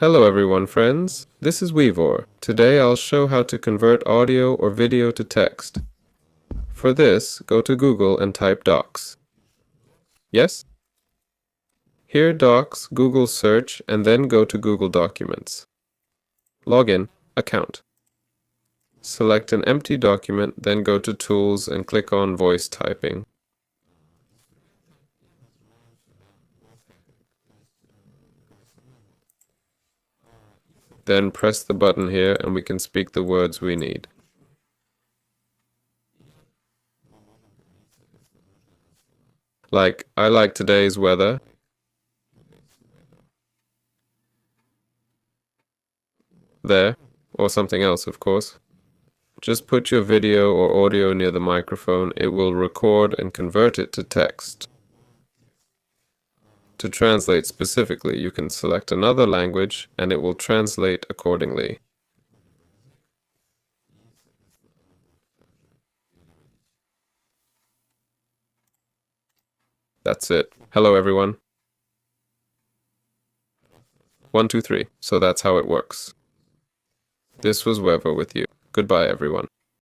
Hello everyone, friends. This is Weavor. Today I'll show how to convert audio or video to text. For this, go to Google and type Docs. Yes? Here Docs, Google search, and then go to Google Documents. Login, Account. Select an empty document, then go to Tools and click on Voice Typing. Then press the button here and we can speak the words we need. Like, I like today's weather. There, or something else, of course. Just put your video or audio near the microphone. It will record and convert it to text. To translate specifically, you can select another language and it will translate accordingly. That's it. Hello everyone. 1, 2, 3. So that's how it works. This was Wevo with you. Goodbye everyone.